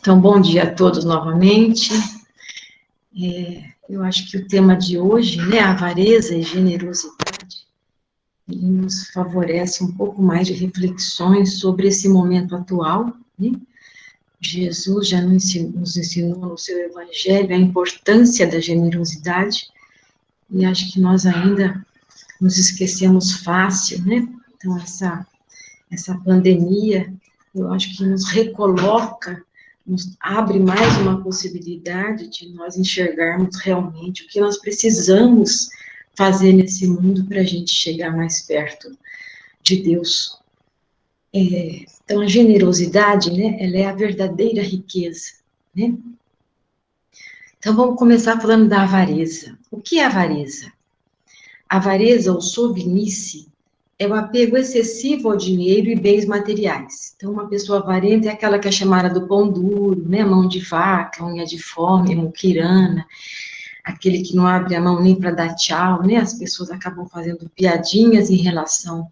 Então, bom dia a todos novamente. Eu acho que o tema de hoje, né, avareza e generosidade, ele nos favorece um pouco mais de reflexões sobre esse momento atual, né? Jesus já nos ensinou no seu evangelho a importância da generosidade, e acho que nós ainda nos esquecemos fácil, né? Então, essa pandemia, eu acho que nos recoloca, nos abre mais uma possibilidade de nós enxergarmos realmente o que nós precisamos fazer nesse mundo para a gente chegar mais perto de Deus. Então, a generosidade, né, ela é a verdadeira riqueza, né? Então, vamos começar falando da avareza. O que é avareza? Avareza ou sovinice é o apego excessivo ao dinheiro e bens materiais. Então, uma pessoa avarenta é aquela que é chamada do pão duro, né, mão de vaca, unha de fome, muquirana, aquele que não abre a mão nem para dar tchau, né, as pessoas acabam fazendo piadinhas em relação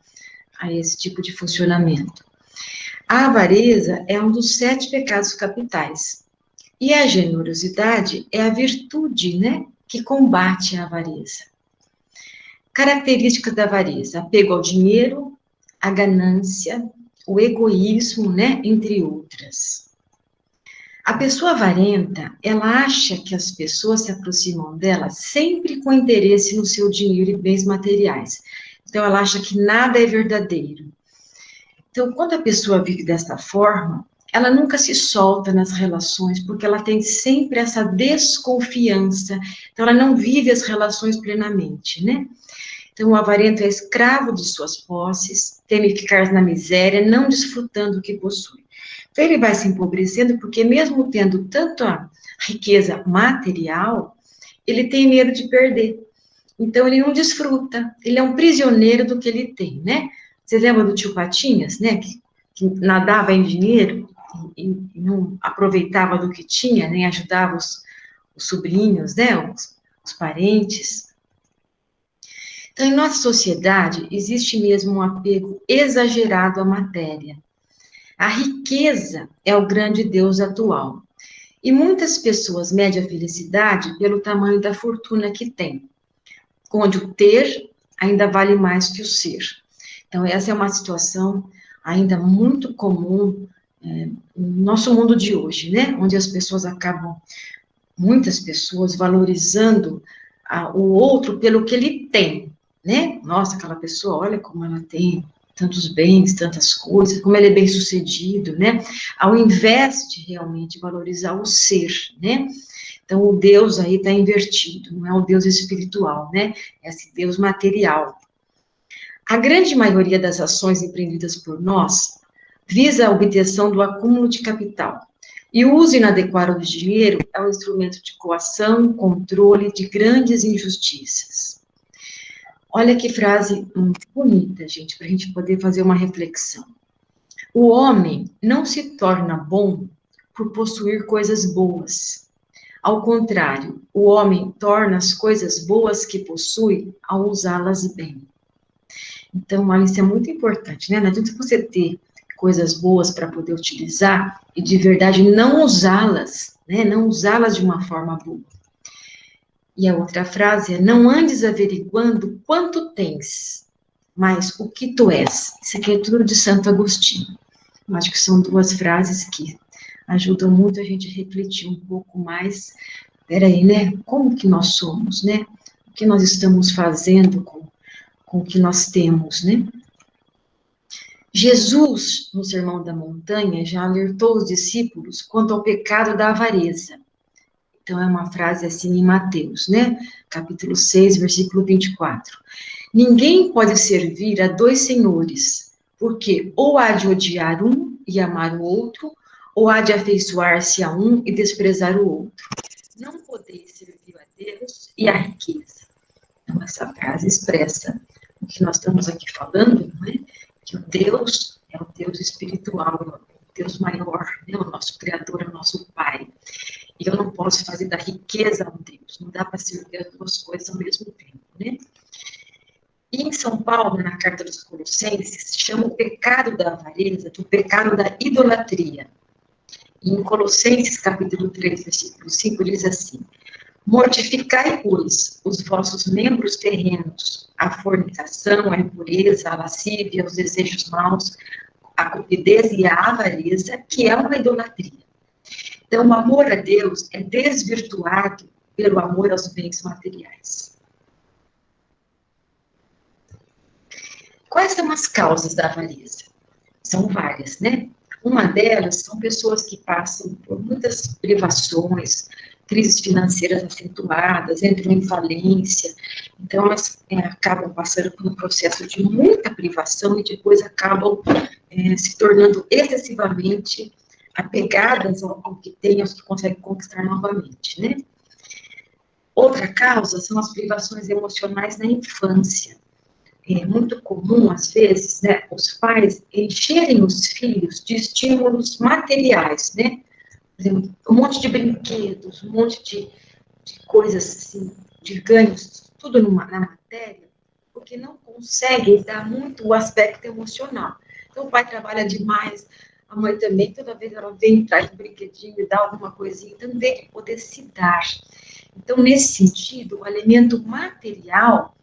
a esse tipo de funcionamento. A avareza é um dos 7 pecados capitais, e a generosidade é a virtude, né, que combate a avareza. Características da avareza: apego ao dinheiro, a ganância, o egoísmo, né, entre outras. A pessoa avarenta, ela acha que as pessoas se aproximam dela sempre com interesse no seu dinheiro e bens materiais. Então, ela acha que nada é verdadeiro. Então, quando a pessoa vive desta forma, ela nunca se solta nas relações, porque ela tem sempre essa desconfiança. Então, ela não vive as relações plenamente, né? Então, o avarento é escravo de suas posses, teme ficar na miséria, não desfrutando do que possui. Então, ele vai se empobrecendo, porque mesmo tendo tanta riqueza material, ele tem medo de perder. Então, ele não desfruta, ele é um prisioneiro do que ele tem, né? Você lembra do tio Patinhas, né? Que nadava em dinheiro e não aproveitava do que tinha, nem ajudava os sobrinhos, né? Os parentes. Então, em nossa sociedade, existe mesmo um apego exagerado à matéria. A riqueza é o grande Deus atual. E muitas pessoas medem a felicidade pelo tamanho da fortuna que têm, onde o ter ainda vale mais que o ser. Então, essa é uma situação ainda muito comum no nosso mundo de hoje, né? Onde as pessoas acabam, muitas pessoas, valorizando o outro pelo que ele tem, né? Nossa, aquela pessoa, olha como ela tem tantos bens, tantas coisas, como ele é bem-sucedido, né? Ao invés de realmente valorizar o ser, né? Então, o Deus aí está invertido, não é o Deus espiritual, né? É esse Deus material. A grande maioria das ações empreendidas por nós visa a obtenção do acúmulo de capital. E o uso inadequado do dinheiro é um instrumento de coação, controle de grandes injustiças. Olha que frase bonita, gente, para a gente poder fazer uma reflexão. O homem não se torna bom por possuir coisas boas. Ao contrário, o homem torna as coisas boas que possui ao usá-las bem. Então, isso é muito importante, né? Não adianta você ter coisas boas para poder utilizar e de verdade não usá-las, né? Não usá-las de uma forma boa. E a outra frase é: não andes averiguando quanto tens, mas o que tu és. Isso aqui é tudo de Santo Agostinho. Eu acho que são 2 frases que ajudam muito a gente a refletir um pouco mais. Peraí, né? Como que nós somos, né? O que nós estamos fazendo com o que nós temos, né? Jesus, no Sermão da Montanha, já alertou os discípulos quanto ao pecado da avareza. Então, é uma frase assim em Mateus, né? Capítulo 6, versículo 24. Ninguém pode servir a 2 senhores, porque ou há de odiar um e amar o outro, ou há de afeiçoar-se a um e desprezar o outro. Não podeis servir a Deus e à riqueza. Então, essa frase expressa o que nós estamos aqui falando, não é? Que o Deus é o Deus espiritual, é o Deus maior, né? O nosso Criador, é o nosso Pai. E eu não posso fazer da riqueza um Deus, não dá para servir as 2 coisas ao mesmo tempo, né? E em São Paulo, na carta dos Colossenses, chama o pecado da avareza do pecado da idolatria. Em Colossenses, capítulo 3, versículo 5, diz assim: mortificai, pois, os vossos membros terrenos, a fornicação, a impureza, a lascívia, os desejos maus, a cupidez e a avareza, que é uma idolatria. Então, o amor a Deus é desvirtuado pelo amor aos bens materiais. Quais são as causas da avareza? São várias, né? Uma delas são pessoas que passam por muitas privações, crises financeiras acentuadas, entram em falência, então elas acabam passando por um processo de muita privação e depois acabam se tornando excessivamente apegadas ao que têm, aos que conseguem conquistar novamente, né? Outra causa são as privações emocionais na infância. É muito comum, às vezes, né, os pais encherem os filhos de estímulos materiais, né? Por exemplo, um monte de brinquedos, um monte de coisas assim, de ganhos, tudo na matéria, porque não conseguem dar muito o aspecto emocional. Então, o pai trabalha demais, a mãe também, toda vez ela vem, traz um brinquedinho e dá alguma coisinha, então, em vez de poder se dar. Então, nesse sentido, o alimento material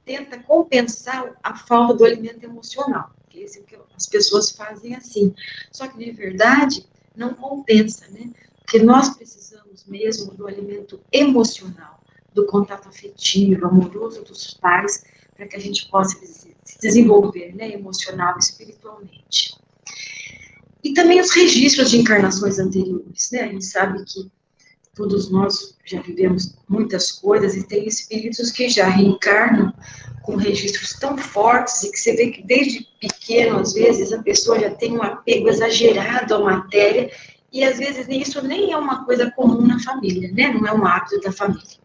tenta compensar a falta do alimento emocional, que é isso que as pessoas fazem assim. Só que, de verdade, não compensa, né? Porque nós precisamos mesmo do alimento emocional, do contato afetivo, amoroso dos pais, para que a gente possa se desenvolver, né, emocional e espiritualmente. E também os registros de encarnações anteriores, né? A gente sabe que todos nós já vivemos muitas coisas e tem espíritos que já reencarnam com registros tão fortes e que você vê que desde pequeno, às vezes, a pessoa já tem um apego exagerado à matéria e, às vezes, isso nem é uma coisa comum na família, né? Não é um hábito da família.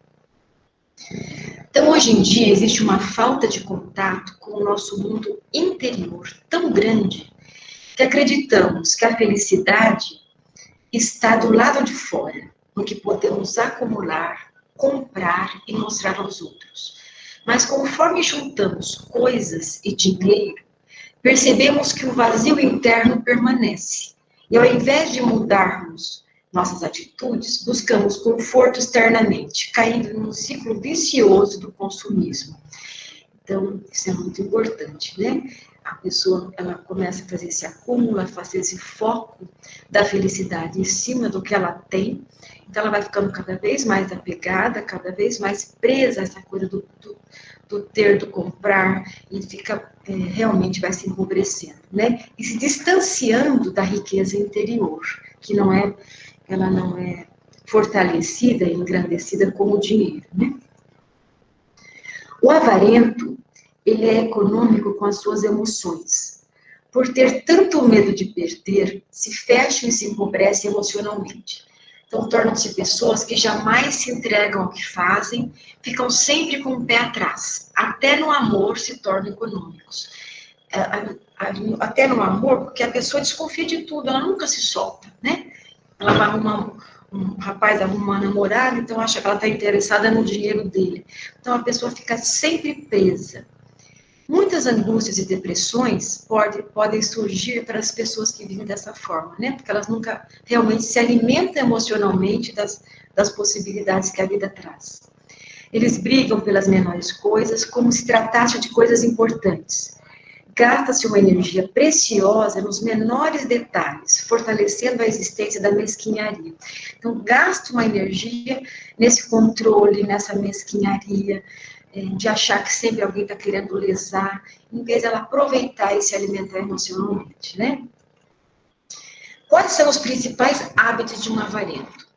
Então, hoje em dia, existe uma falta de contato com o nosso mundo interior tão grande que acreditamos que a felicidade está do lado de fora, no que podemos acumular, comprar e mostrar aos outros. Mas conforme juntamos coisas e dinheiro, percebemos que o vazio interno permanece. E ao invés de mudarmos nossas atitudes, buscamos conforto externamente, caindo num ciclo vicioso do consumismo. Então, isso é muito importante, né? A pessoa, ela começa a fazer esse acúmulo, a fazer esse foco da felicidade em cima do que ela tem, então ela vai ficando cada vez mais apegada, cada vez mais presa a essa coisa do ter, do comprar, e fica, realmente vai se empobrecendo, né? E se distanciando da riqueza interior, que ela não é fortalecida e engrandecida como o dinheiro, né? O avarento, ele é econômico com as suas emoções. Por ter tanto medo de perder, se fecham e se empobrecem emocionalmente. Então, tornam-se pessoas que jamais se entregam ao que fazem, ficam sempre com o pé atrás. Até no amor se tornam econômicos. Até no amor, porque a pessoa desconfia de tudo, ela nunca se solta, né? Ela vai arrumar um rapaz, arruma uma namorada, então acha que ela está interessada no dinheiro dele. Então, a pessoa fica sempre presa. Muitas angústias e depressões podem surgir para as pessoas que vivem dessa forma, né? Porque elas nunca realmente se alimentam emocionalmente das possibilidades que a vida traz. Eles brigam pelas menores coisas, como se tratasse de coisas importantes. Gasta-se uma energia preciosa nos menores detalhes, fortalecendo a existência da mesquinharia. Então, gasta uma energia nesse controle, nessa mesquinharia, de achar que sempre alguém está querendo lesar, em vez de ela aproveitar e se alimentar emocionalmente, né? Quais são os principais hábitos de um avarento?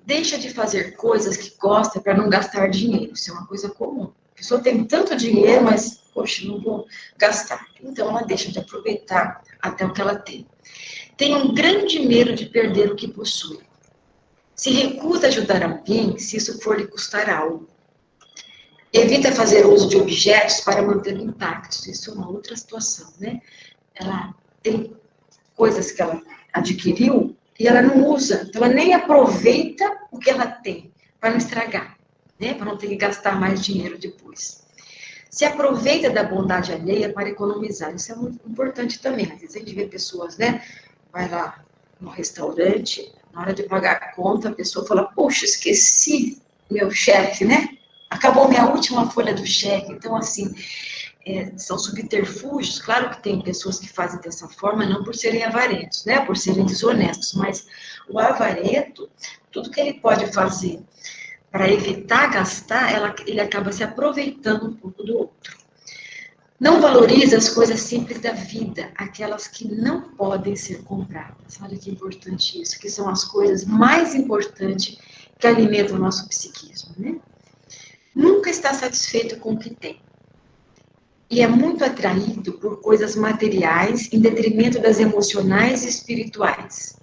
Deixa de fazer coisas que gosta para não gastar dinheiro, isso é uma coisa comum. A pessoa tem tanto dinheiro, mas, poxa, não vou gastar. Então, ela deixa de aproveitar até o que ela tem. Tem um grande medo de perder o que possui. Se recusa a ajudar alguém se isso for lhe custar algo. Evita fazer uso de objetos para manter intactos. Isso é uma outra situação, né? Ela tem coisas que ela adquiriu e ela não usa. Então, ela nem aproveita o que ela tem para não estragar, né? Para não ter que gastar mais dinheiro depois. Se aproveita da bondade alheia para economizar. Isso é muito importante também. Às vezes a gente vê pessoas, né? Vai lá no restaurante, na hora de pagar a conta, a pessoa fala, poxa, esqueci meu cheque, né? Acabou minha última folha do cheque. Então, assim, são subterfúgios. Claro que tem pessoas que fazem dessa forma, não por serem avarentos, né? Por serem desonestos, mas o avarento, tudo que ele pode fazer para evitar gastar, ele acaba se aproveitando um pouco do outro. Não valoriza as coisas simples da vida, aquelas que não podem ser compradas. Olha que importante isso, que são as coisas mais importantes que alimentam o nosso psiquismo, né? Nunca está satisfeito com o que tem. E é muito atraído por coisas materiais em detrimento das emocionais e espirituais.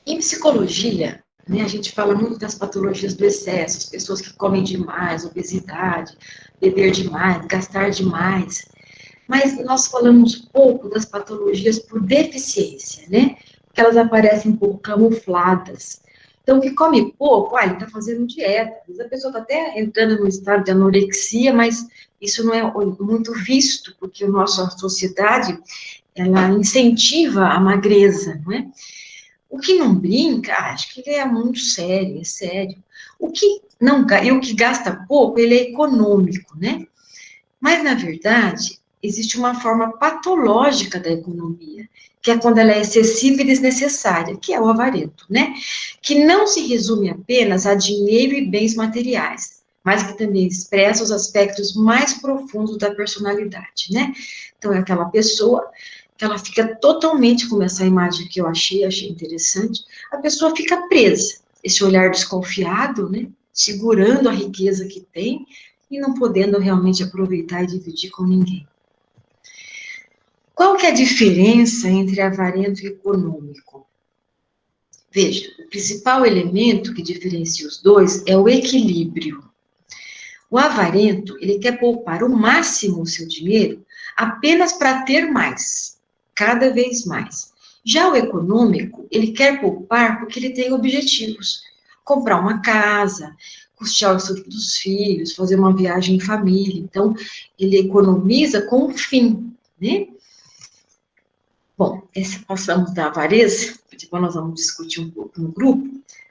Em psicologia, né, a gente fala muito das patologias do excesso, as pessoas que comem demais, obesidade, beber demais, gastar demais. Mas nós falamos pouco das patologias por deficiência, né? Que elas aparecem um pouco camufladas. Então, o que come pouco, ele está fazendo dieta. Às vezes a pessoa está até entrando no estado de anorexia, mas isso não é muito visto, porque a nossa sociedade, ela incentiva a magreza, não é? O que não brinca, acho que ele é muito sério, é sério. O que não, e o que gasta pouco, ele é econômico, né? Mas, na verdade, existe uma forma patológica da economia, que é quando ela é excessiva e desnecessária, que é o avarento, né? Que não se resume apenas a dinheiro e bens materiais, mas que também expressa os aspectos mais profundos da personalidade, né? Então, é aquela pessoa que ela fica totalmente, como essa imagem que eu achei interessante, a pessoa fica presa, esse olhar desconfiado, né? Segurando a riqueza que tem, e não podendo realmente aproveitar e dividir com ninguém. Qual que é a diferença entre avarento e econômico? Veja, o principal elemento que diferencia os dois é o equilíbrio. O avarento, ele quer poupar o máximo o seu dinheiro apenas para ter mais, cada vez mais. Já o econômico, ele quer poupar porque ele tem objetivos. Comprar uma casa, custear o estudo dos filhos, fazer uma viagem em família. Então, ele economiza com um fim, né? Bom, passamos da avareza, depois nós vamos discutir um pouco no grupo.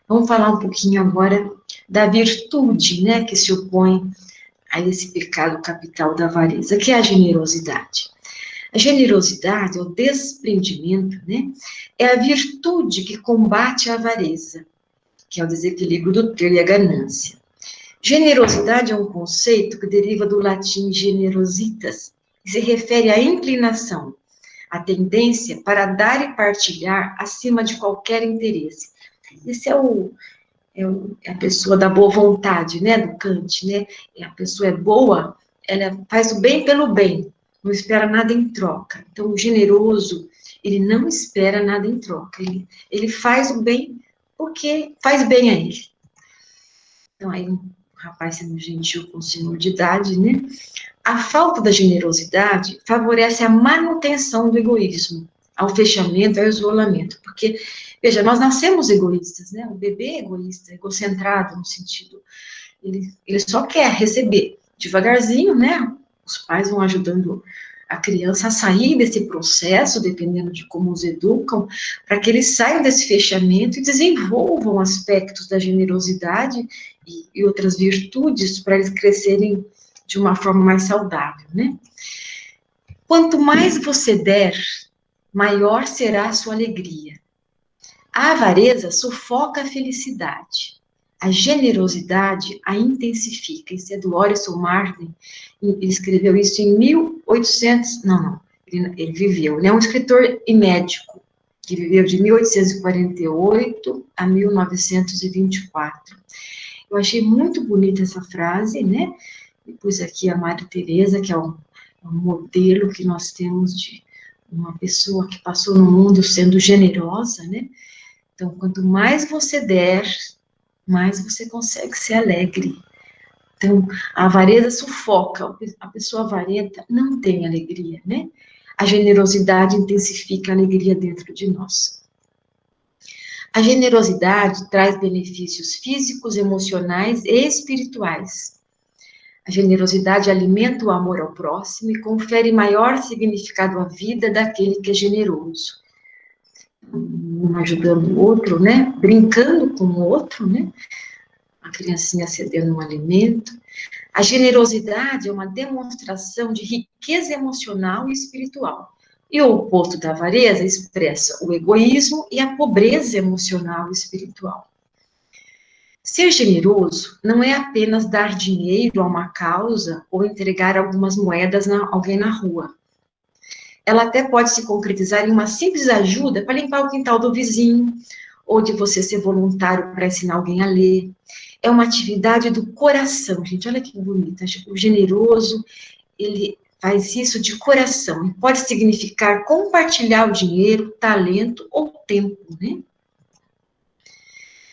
Vamos falar um pouquinho agora da virtude, né, que se opõe a esse pecado capital da avareza, que é a generosidade. A generosidade, o desprendimento, né, é a virtude que combate a avareza, que é o desequilíbrio do ter e a ganância. Generosidade é um conceito que deriva do latim generositas, que se refere à inclinação, à tendência para dar e partilhar acima de qualquer interesse. Esse é a pessoa da boa vontade, né, do Kant, né? A pessoa é boa, ela faz o bem pelo bem, não espera nada em troca. Então, o generoso, ele não espera nada em troca, ele faz o bem porque faz bem a ele. Então, aí, o rapaz sendo gentil com o senhor de idade, né? A falta da generosidade favorece a manutenção do egoísmo, ao fechamento, ao isolamento, porque, veja, nós nascemos egoístas, né? O bebê é egoísta, egocentrado no sentido, ele só quer receber. Devagarzinho, né? Os pais vão ajudando a criança a sair desse processo, dependendo de como os educam, para que eles saiam desse fechamento e desenvolvam aspectos da generosidade e outras virtudes para eles crescerem de uma forma mais saudável, né? Quanto mais você der, maior será a sua alegria. A avareza sufoca a felicidade. A generosidade a intensifica. Isso é do Orison Marden. Ele escreveu isso em 1800... Não, ele viveu. Ele é um escritor e médico, que viveu de 1848 a 1924. Eu achei muito bonita essa frase, né? E pus aqui a Madre Teresa, que é um modelo que nós temos de uma pessoa que passou no mundo sendo generosa, né? Então, quanto mais você der, mais você consegue ser alegre. Então, a avareza sufoca, a pessoa avarenta não tem alegria, né? A generosidade intensifica a alegria dentro de nós. A generosidade traz benefícios físicos, emocionais e espirituais. A generosidade alimenta o amor ao próximo e confere maior significado à vida daquele que é generoso. um ajudando o outro, né? Brincando com o outro, né? A criancinha cedendo um alimento. A generosidade é uma demonstração de riqueza emocional e espiritual. E o oposto da avareza expressa o egoísmo e a pobreza emocional e espiritual. Ser generoso não é apenas dar dinheiro a uma causa ou entregar algumas moedas a alguém na rua. Ela até pode se concretizar em uma simples ajuda para limpar o quintal do vizinho, ou de você ser voluntário para ensinar alguém a ler. É uma atividade do coração, gente. Olha que bonita. O generoso, ele faz isso de coração. E pode significar compartilhar o dinheiro, talento ou tempo, né?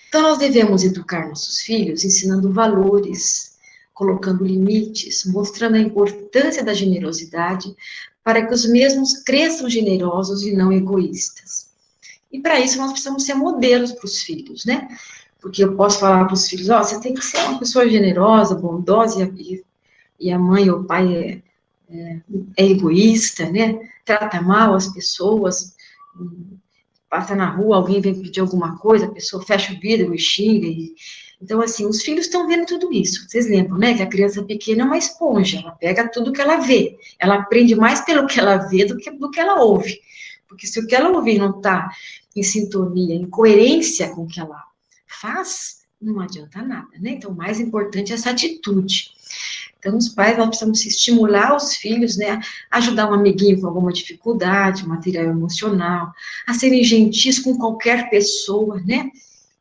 Então, nós devemos educar nossos filhos ensinando valores, colocando limites, mostrando a importância da generosidade, para que os mesmos cresçam generosos e não egoístas. E para isso, nós precisamos ser modelos para os filhos, né? Porque eu posso falar para os filhos: ó, você tem que ser uma pessoa generosa, bondosa, e a mãe ou o pai é egoísta, né? Trata mal as pessoas, passa na rua, alguém vem pedir alguma coisa, a pessoa fecha o vidro e xinga. Então, assim, os filhos estão vendo tudo isso. Vocês lembram, né? Que a criança pequena é uma esponja, ela pega tudo que ela vê. Ela aprende mais pelo que ela vê do que ela ouve. Porque se o que ela ouvir não está em sintonia, em coerência com o que ela faz, não adianta nada, né? Então, o mais importante é essa atitude. Então, os pais, nós precisamos estimular os filhos, né, a ajudar um amiguinho com alguma dificuldade, material emocional, a serem gentis com qualquer pessoa, né,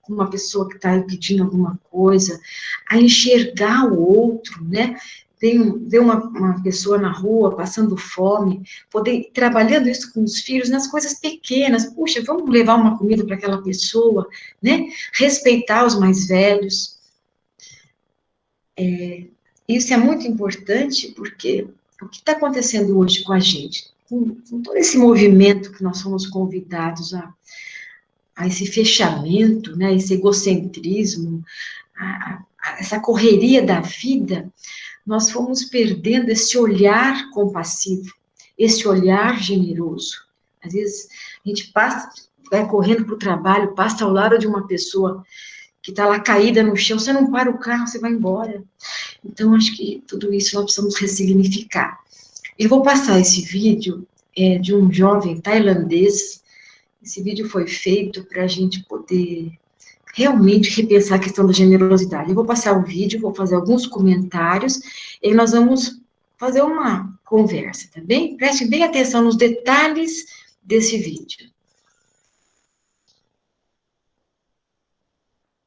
com uma pessoa que está pedindo alguma coisa, a enxergar o outro, né, ver uma pessoa na rua passando fome, poder, trabalhando isso com os filhos, nas coisas pequenas, puxa, vamos levar uma comida para aquela pessoa, né, respeitar os mais velhos. Isso é muito importante porque o que está acontecendo hoje com a gente, com todo esse movimento que nós somos convidados a esse fechamento, né, esse egocentrismo, essa correria da vida, nós fomos perdendo esse olhar compassivo, esse olhar generoso. Às vezes a gente passa, vai correndo para o trabalho, passa ao lado de uma pessoa que está lá caída no chão, você não para o carro, você vai embora. Então, acho que tudo isso nós precisamos ressignificar. Eu vou passar esse vídeo de um jovem tailandês. Esse vídeo foi feito para a gente poder realmente repensar a questão da generosidade. Eu vou passar o vídeo, vou fazer alguns comentários, e nós vamos fazer uma conversa, tá bem? Preste bem atenção nos detalhes desse vídeo.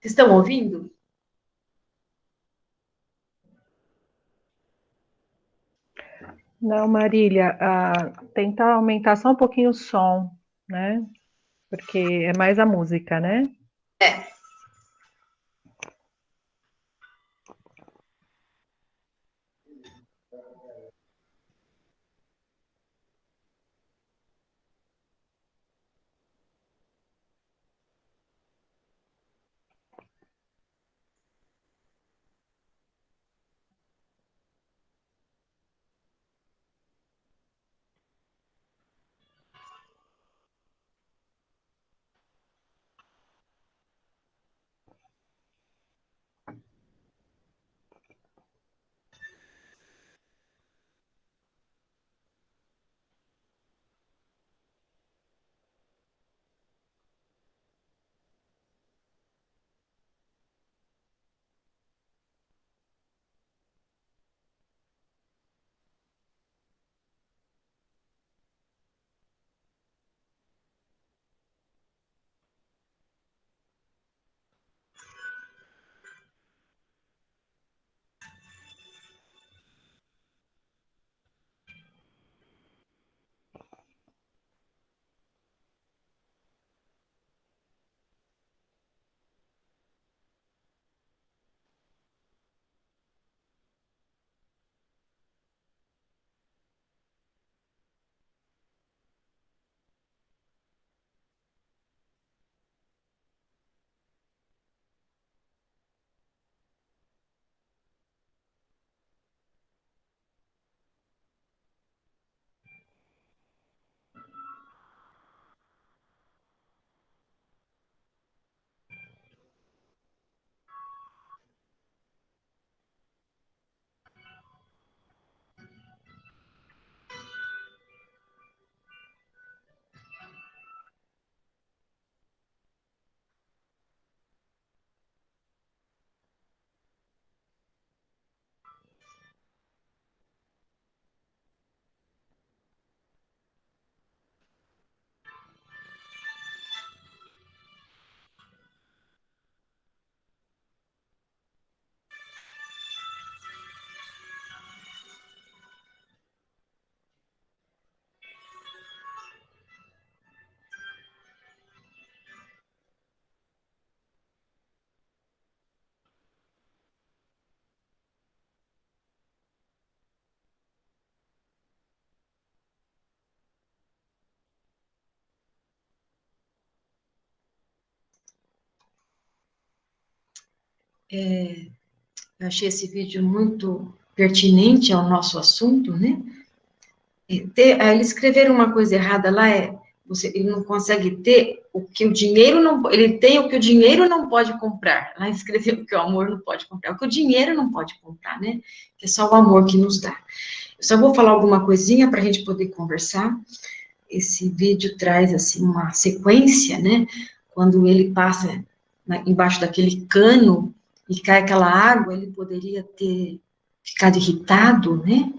Vocês estão ouvindo? Não, Marília, tentar aumentar só um pouquinho o som, né? Porque é mais a música, né? Eu achei esse vídeo muito pertinente ao nosso assunto, né? Ele escreveram uma coisa errada lá, ele não consegue ter o que o dinheiro não, ele tem o que o dinheiro não pode comprar. Lá escreveu que o amor não pode comprar, o que o dinheiro não pode comprar, né? Que é só o amor que nos dá. Eu só vou falar alguma coisinha para a gente poder conversar. Esse vídeo traz, assim, uma sequência, né? Quando ele passa embaixo daquele cano e cai aquela água, ele poderia ter ficado irritado, né?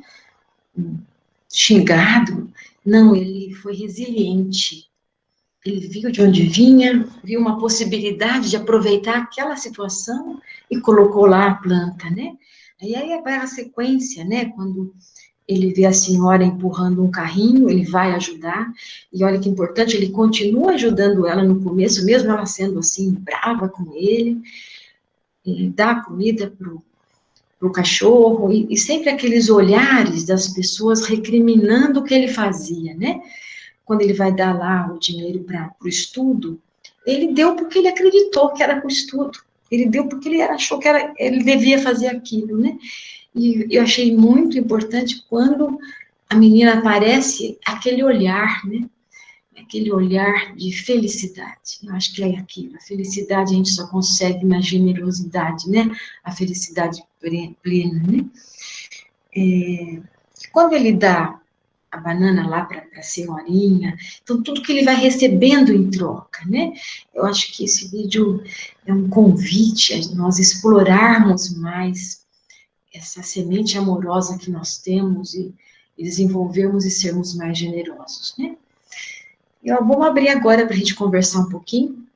Xingado. Não, ele foi resiliente. Ele viu de onde vinha, viu uma possibilidade de aproveitar aquela situação e colocou lá a planta, né? Aí vai a sequência, né? Quando ele vê a senhora empurrando um carrinho, ele vai ajudar, e olha que importante, ele continua ajudando ela no começo, mesmo ela sendo assim, brava com ele dá comida pro cachorro, e sempre aqueles olhares das pessoas recriminando o que ele fazia, né? Quando ele vai dar lá o dinheiro para o estudo, ele deu porque ele acreditou que era para o estudo, ele deu porque ele achou que ele devia fazer aquilo, né? E eu achei muito importante quando a menina aparece, aquele olhar, né? Aquele olhar de felicidade. Eu acho que é aquilo. A felicidade a gente só consegue na generosidade, né? A felicidade plena, né? Quando ele dá a banana lá para a senhorinha, então tudo que ele vai recebendo em troca, né? Eu acho que esse vídeo é um convite a nós explorarmos mais essa semente amorosa que nós temos e desenvolvermos e sermos mais generosos, né? Vamos abrir agora para a gente conversar um pouquinho.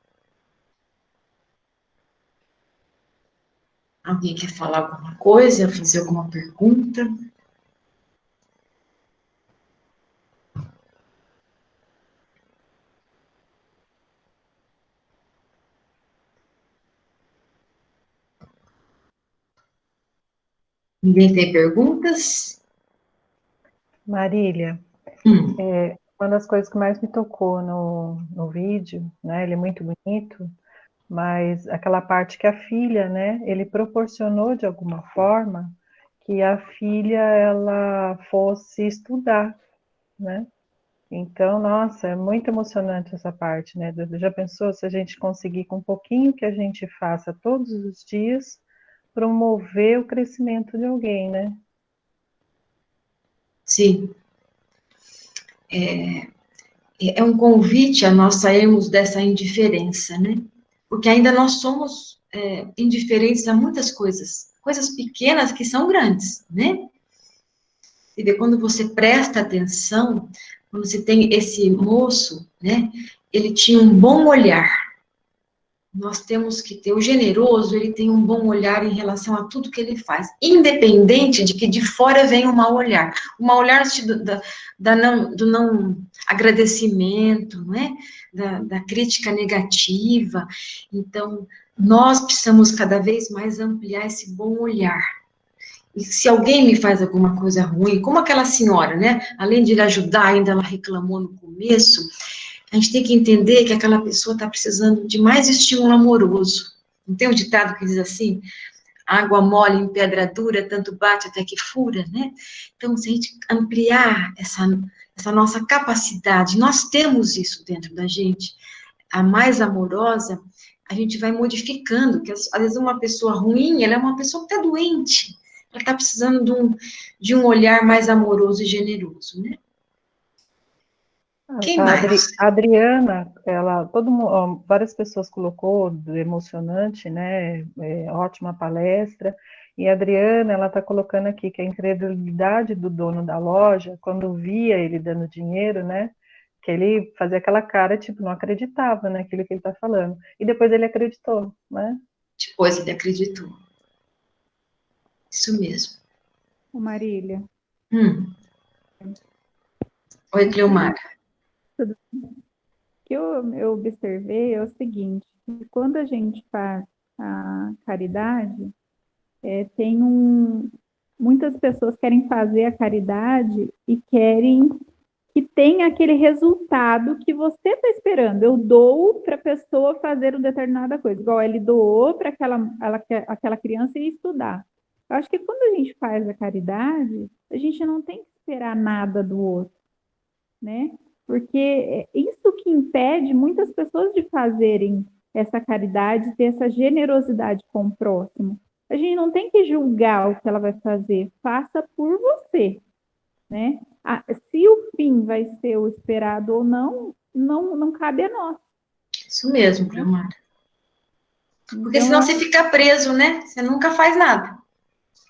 Alguém quer falar alguma coisa, fazer alguma pergunta? Ninguém tem perguntas? Marília, Hum, uma das coisas que mais me tocou no vídeo, né? Ele é muito bonito, mas aquela parte que a filha, né? Ele proporcionou de alguma forma que a filha ela fosse estudar, né? Então, nossa, é muito emocionante essa parte, né? Já pensou se a gente conseguir, com um pouquinho que a gente faça todos os dias, promover o crescimento de alguém, né? sim. É um convite a nós sairmos dessa indiferença, né? Porque ainda nós somos indiferentes a muitas coisas, coisas pequenas que são grandes, né? E vê, quando você presta atenção, quando você tem esse moço, né? Ele tinha um bom olhar. Nós temos que ter o generoso, ele tem um bom olhar em relação a tudo que ele faz, independente de que de fora venha um mau olhar. O mau olhar do não agradecimento, não é? Da crítica negativa. Então, nós precisamos cada vez mais ampliar esse bom olhar. E se alguém me faz alguma coisa ruim, como aquela senhora, né? Além de ele ajudar, ainda ela reclamou no começo, a gente tem que entender que aquela pessoa está precisando de mais estímulo amoroso. Não tem um ditado que diz assim? Água mole em pedra dura, tanto bate até que fura, né? Então, se a gente ampliar essa nossa capacidade, nós temos isso dentro da gente, a mais amorosa, a gente vai modificando, que às vezes uma pessoa ruim, ela é uma pessoa que está doente, ela está precisando de um olhar mais amoroso e generoso, né? Quem mais? A Adriana, ela, várias pessoas colocou do emocionante, né? Ótima palestra. E a Adriana, ela está colocando aqui que a incredulidade do dono da loja, quando via ele dando dinheiro, né? Que ele fazia aquela cara, tipo, não acreditava naquilo que ele está falando. E depois ele acreditou, né? Depois ele acreditou. Isso mesmo. Ô Marília, Hm. Oi, o que, Cleomar. tudo que eu observei é o seguinte, que quando a gente faz a caridade, tem muitas pessoas querem fazer a caridade e querem que tenha aquele resultado que você está esperando. Eu dou para a pessoa fazer uma determinada coisa, igual ele doou para aquela criança ir estudar. Eu acho que quando a gente faz a caridade, a gente não tem que esperar nada do outro, né? Porque é isso que impede muitas pessoas de fazerem essa caridade, ter essa generosidade com o próximo. A gente não tem que julgar o que ela vai fazer, faça por você, né? Se o fim vai ser o esperado ou não, não cabe a nós. Isso mesmo, Cleomar. Porque Então, senão você fica preso, né? Você nunca faz nada.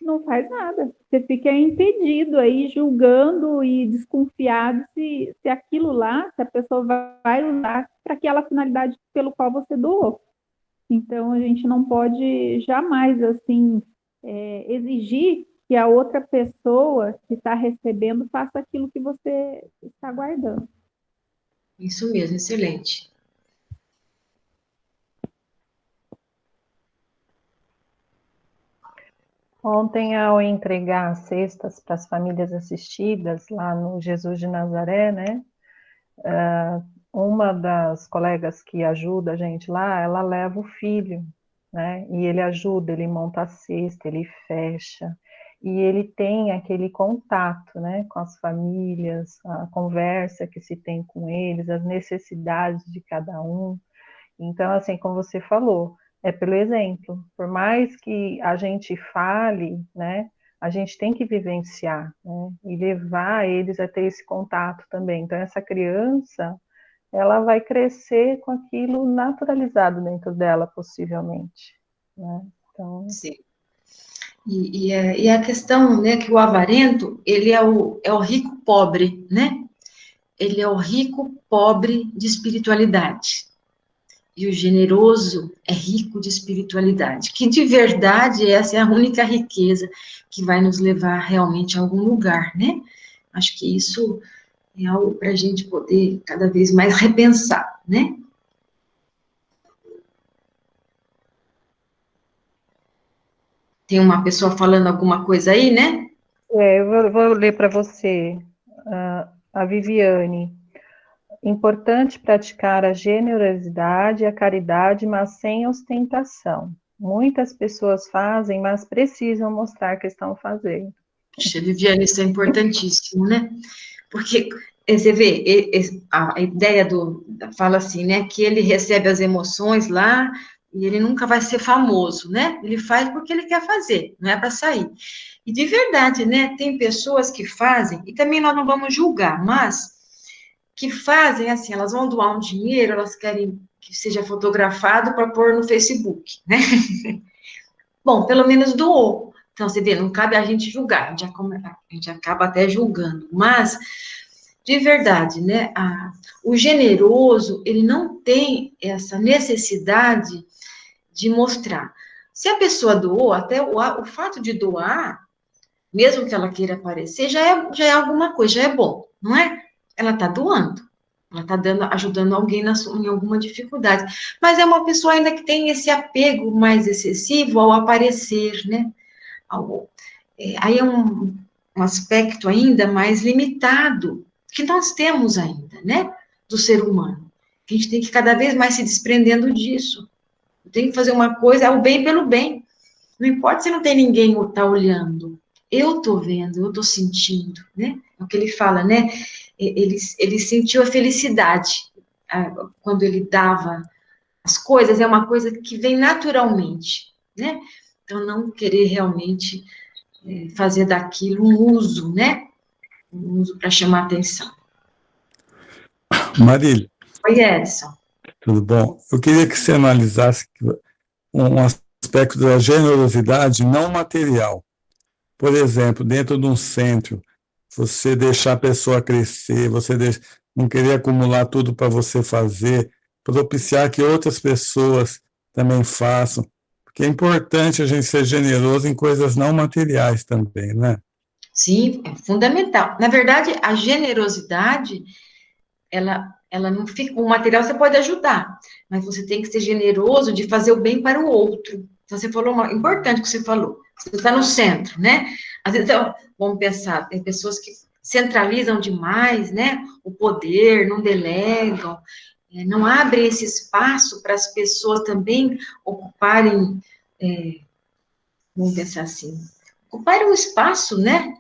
não faz nada. Você fica impedido aí, julgando e desconfiado se aquilo lá, se a pessoa vai usar para aquela finalidade pelo qual você doou. Então, a gente não pode jamais, assim, exigir que a outra pessoa que está recebendo faça aquilo que você está guardando. Isso mesmo, excelente. Ontem, ao entregar as cestas para as famílias assistidas lá no Jesus de Nazaré, né? Uma das colegas que ajuda a gente lá, ela leva o filho, né? E ele ajuda, ele monta a cesta, ele fecha, e ele tem aquele contato, né? Com as famílias, a conversa que se tem com eles, as necessidades de cada um. Então, assim, como você falou, é pelo exemplo. Por mais que a gente fale, né, a gente tem que vivenciar, né, e levar eles a ter esse contato também. Então, essa criança, ela vai crescer com aquilo naturalizado dentro dela, possivelmente, né? Então... Sim. E a questão, né, que o avarento, ele é o rico pobre, né? Ele é o rico pobre de espiritualidade. E o generoso é rico de espiritualidade. Que de verdade essa é a única riqueza que vai nos levar realmente a algum lugar, né? Acho que isso é algo para a gente poder cada vez mais repensar, né? Tem uma pessoa falando alguma coisa aí, né? Eu vou ler para você, a Viviane. Importante praticar a generosidade e a caridade, mas sem ostentação. Muitas pessoas fazem, mas precisam mostrar que estão fazendo. Puxa, Viviane, isso é importantíssimo, né? Porque você vê, a ideia fala assim, né? Que ele recebe as emoções lá e ele nunca vai ser famoso, né? Ele faz porque ele quer fazer, não é para sair. E de verdade, né? Tem pessoas que fazem, e também nós não vamos julgar, mas que fazem assim, elas vão doar um dinheiro, elas querem que seja fotografado para pôr no Facebook, né? Bom, pelo menos doou. Então, você vê, não cabe a gente julgar, a gente acaba até julgando, mas, de verdade, né, o generoso, ele não tem essa necessidade de mostrar. Se a pessoa doou, até o fato de doar, mesmo que ela queira aparecer, já é alguma coisa, já é bom, não é? Ela está doando, ela está ajudando alguém em alguma dificuldade. Mas é uma pessoa ainda que tem esse apego mais excessivo ao aparecer, né? Aí é um aspecto ainda mais limitado que nós temos ainda, né? Do ser humano. A gente tem que cada vez mais se desprendendo disso. Tem que fazer uma coisa, o bem pelo bem. Não importa se não tem ninguém que está olhando. Eu estou vendo, eu estou sentindo, né? É o que ele fala, né? Ele sentiu a felicidade quando ele dava as coisas, é uma coisa que vem naturalmente, né? Então, não querer realmente fazer daquilo um uso, né? Um uso para chamar atenção. Marília. Oi, Edson. Tudo bom? Eu queria que você analisasse um aspecto da generosidade não material. Por exemplo, dentro de um centro, você deixar a pessoa crescer, não querer acumular tudo para você fazer, propiciar que outras pessoas também façam, porque é importante a gente ser generoso em coisas não materiais também, né? Sim, é fundamental. Na verdade, a generosidade, ela não fica... O material você pode ajudar, mas você tem que ser generoso de fazer o bem para o outro. Então, você falou importante que você falou. Você está no centro, né? Às vezes, vamos pensar, tem pessoas que centralizam demais, né, o poder, não delegam, não abrem esse espaço para as pessoas também ocuparem, vamos pensar assim, ocuparem um espaço, né,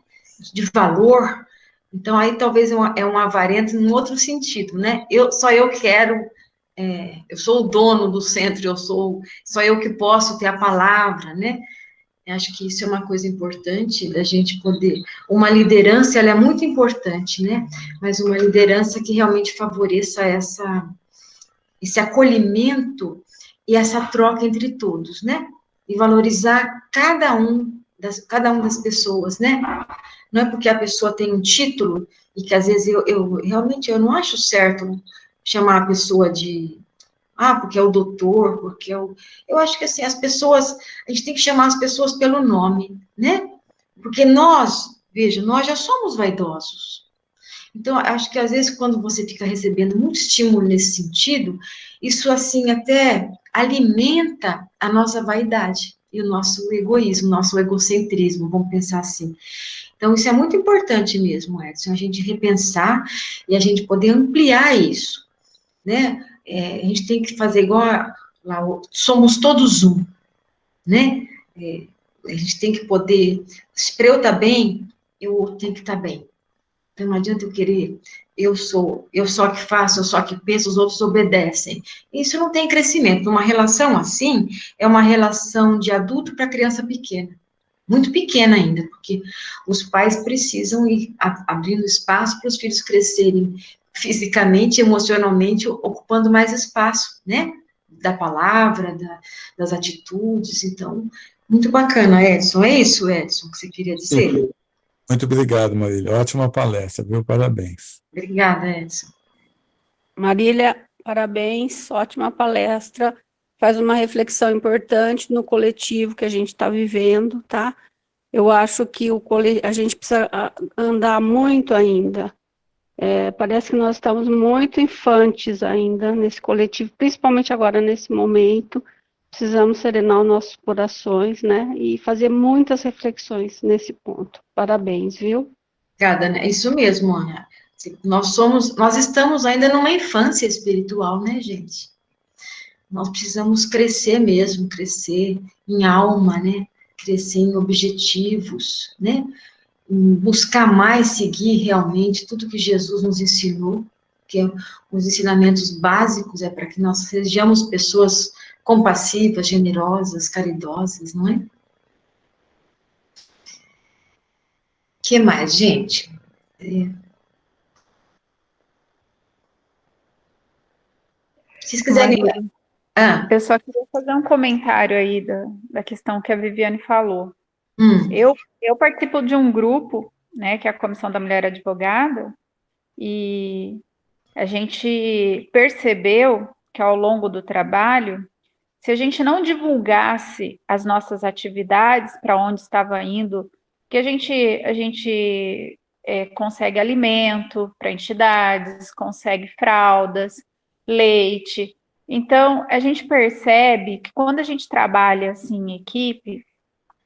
de valor. Então, aí talvez é um avarento num outro sentido, né? Só eu quero, eu sou o dono do centro, só eu que posso ter a palavra, né? Eu acho que isso é uma coisa importante da gente poder. Uma liderança, ela é muito importante, né? Mas uma liderança que realmente favoreça esse acolhimento e essa troca entre todos, né? E valorizar cada um das pessoas, né? Não é porque a pessoa tem um título e que às vezes eu realmente eu não acho certo chamar a pessoa de porque é o doutor, porque eu acho que assim a gente tem que chamar as pessoas pelo nome, né? Porque nós já somos vaidosos. Então, acho que às vezes quando você fica recebendo muito estímulo nesse sentido, isso assim até alimenta a nossa vaidade e o nosso egoísmo, nosso egocentrismo, vamos pensar assim. Então, isso é muito importante mesmo, Edson, a gente repensar e a gente poder ampliar isso, né? A gente tem que fazer igual lá, somos todos um, né? A gente tem que poder, se para eu estar bem, eu tenho que estar bem. Então, não adianta eu querer, eu só que faço, eu só que penso, os outros obedecem. Isso não tem crescimento. Uma relação assim, é uma relação de adulto para criança pequena. Muito pequena ainda, porque os pais precisam ir abrindo espaço para os filhos crescerem fisicamente, emocionalmente, ocupando mais espaço, né? Da palavra, das atitudes. Então, muito bacana, Edson. É isso, Edson, que você queria dizer? Muito obrigado, Marília. Ótima palestra, viu? Parabéns. Obrigada, Edson. Marília, parabéns, ótima palestra. Faz uma reflexão importante no coletivo que a gente está vivendo, tá? Eu acho que a gente precisa andar muito ainda. Parece que nós estamos muito infantes ainda nesse coletivo, principalmente agora nesse momento. Precisamos serenar os nossos corações, né? E fazer muitas reflexões nesse ponto. Parabéns, viu? Obrigada, né? Isso mesmo, Ana. Nós estamos ainda numa infância espiritual, né, gente? Nós precisamos crescer mesmo, crescer em alma, né? Crescer em objetivos, né? Buscar mais seguir realmente tudo que Jesus nos ensinou, que é os ensinamentos básicos é para que nós sejamos pessoas compassivas, generosas, caridosas, não é? O que mais, gente? Se vocês quiserem... Eu só queria fazer um comentário aí da questão que a Viviane falou. Eu participo de um grupo, né, que é a Comissão da Mulher Advogada, e a gente percebeu que ao longo do trabalho, se a gente não divulgasse as nossas atividades, para onde estava indo, que a gente consegue alimento para entidades, consegue fraldas, leite. Então, a gente percebe que quando a gente trabalha assim em equipe,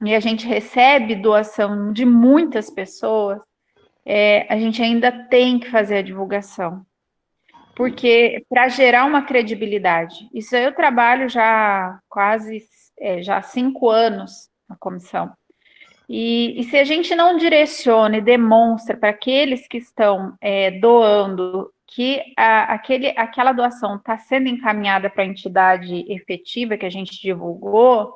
e a gente recebe doação de muitas pessoas, a gente ainda tem que fazer a divulgação. Porque para gerar uma credibilidade, isso eu trabalho já quase já há 5 anos na comissão. E se a gente não direciona e demonstra para aqueles que estão doando que aquela doação está sendo encaminhada para a entidade efetiva que a gente divulgou,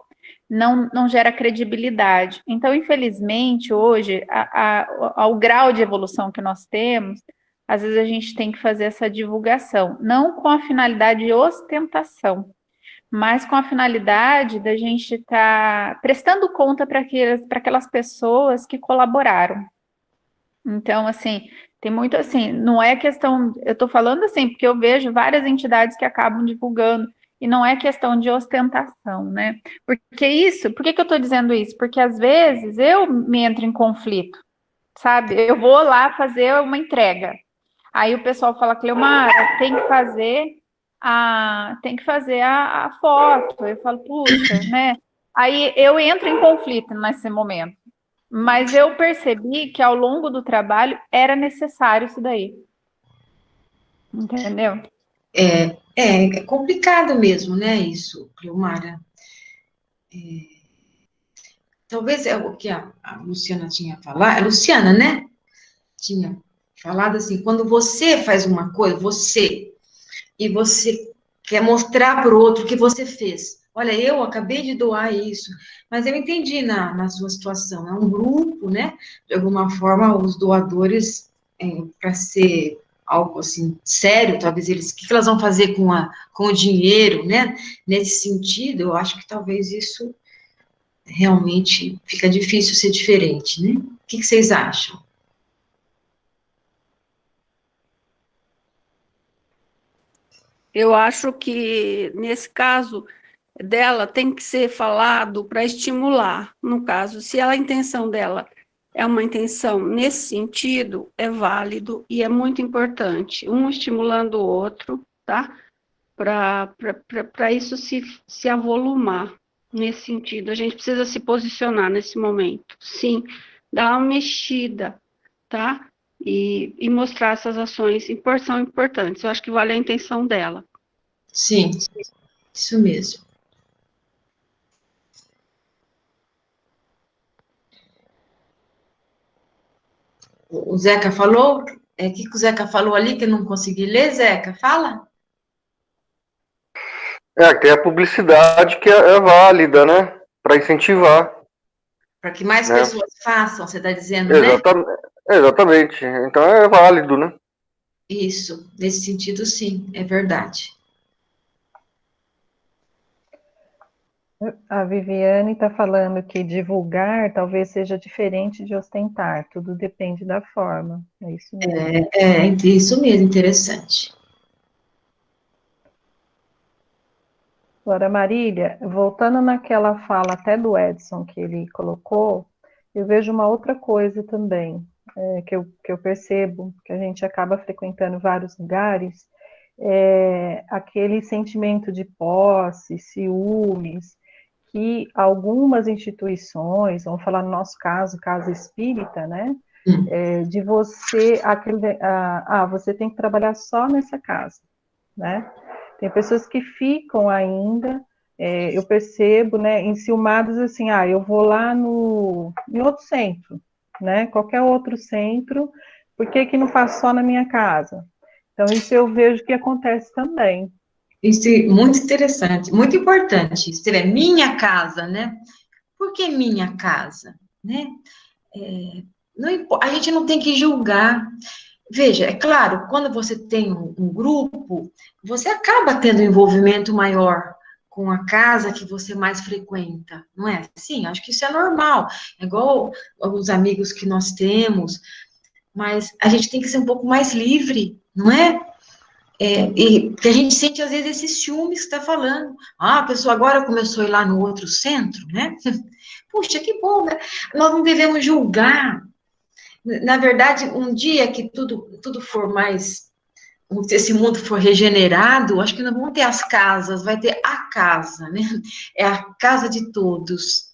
não gera credibilidade. Então, infelizmente, hoje, ao grau de evolução que nós temos, às vezes a gente tem que fazer essa divulgação, não com a finalidade de ostentação, mas com a finalidade da gente estar prestando conta para aquelas pessoas que colaboraram. Então, assim, tem muito assim, não é questão, eu estou falando assim, porque eu vejo várias entidades que acabam divulgando, e não é questão de ostentação, né? Por que eu estou dizendo isso? Porque às vezes eu me entro em conflito, sabe? Eu vou lá fazer uma entrega. Aí o pessoal fala, Cleomara, tem que fazer a foto. Eu falo, puxa, né? Aí eu entro em conflito nesse momento. Mas eu percebi que ao longo do trabalho era necessário isso daí. Entendeu? É complicado mesmo, né, isso, Cleomara. Talvez é o que a Luciana tinha falado, a Luciana, né, tinha falado assim, quando você faz uma coisa, e você quer mostrar para o outro o que você fez. Olha, eu acabei de doar isso, mas eu entendi na sua situação, é um grupo, né? De alguma forma, os doadores, para ser algo assim sério, talvez eles, o que elas vão fazer com o dinheiro, né? Nesse sentido, eu acho que talvez isso realmente fica difícil ser diferente, né? O que vocês acham? Eu acho que, nesse caso dela, tem que ser falado para estimular. No caso, se a intenção dela é uma intenção nesse sentido, é válido e é muito importante. Um estimulando o outro, tá? Para isso se avolumar nesse sentido. A gente precisa se posicionar nesse momento. Sim, dar uma mexida, tá? E mostrar essas ações são importantes. Eu acho que vale a intenção dela. Sim, isso mesmo. O Zeca falou? O que o Zeca falou ali que eu não consegui ler, Zeca? Fala. Tem a publicidade que é válida, né? Para incentivar. Para que mais né? pessoas façam, você está dizendo, né? Exatamente. Então é válido, né? Isso, nesse sentido, sim, é verdade. A Viviane está falando que divulgar talvez seja diferente de ostentar, tudo depende da forma. É isso mesmo. Isso mesmo, interessante. Agora, Marília, voltando naquela fala até do Edson que ele colocou, eu vejo uma outra coisa também, que eu percebo, que a gente acaba frequentando vários lugares, aquele sentimento de posse, ciúmes, que algumas instituições, vamos falar no nosso caso, casa espírita, né? De você, você tem que trabalhar só nessa casa, né? Tem pessoas que ficam ainda, eu percebo, né, enciumadas assim, eu vou lá em outro centro, né? Qualquer outro centro, por que não faz só na minha casa? Então, isso eu vejo que acontece também. Isso é muito interessante, muito importante. Isso é minha casa, né? Por que minha casa, né? A gente não tem que julgar. Veja, é claro, quando você tem um grupo, você acaba tendo um envolvimento maior com a casa que você mais frequenta, não é assim? Acho que isso é normal, é igual os amigos que nós temos, mas a gente tem que ser um pouco mais livre, não é? Porque a gente sente, às vezes, esses ciúmes que está falando. A pessoa agora começou a ir lá no outro centro, né? Puxa, que bom, né? Nós não devemos julgar. Na verdade, um dia que tudo for mais, esse mundo for regenerado, acho que não vão ter as casas, vai ter a casa, né? É a casa de todos.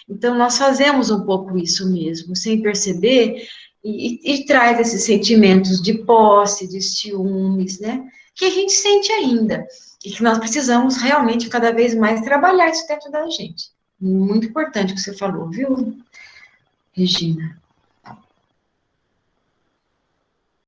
Então, nós fazemos um pouco isso mesmo, sem perceber, e traz esses sentimentos de posse, de ciúmes, né? Que a gente sente ainda, e que nós precisamos realmente cada vez mais trabalhar isso dentro da gente. Muito importante o que você falou, viu, Regina?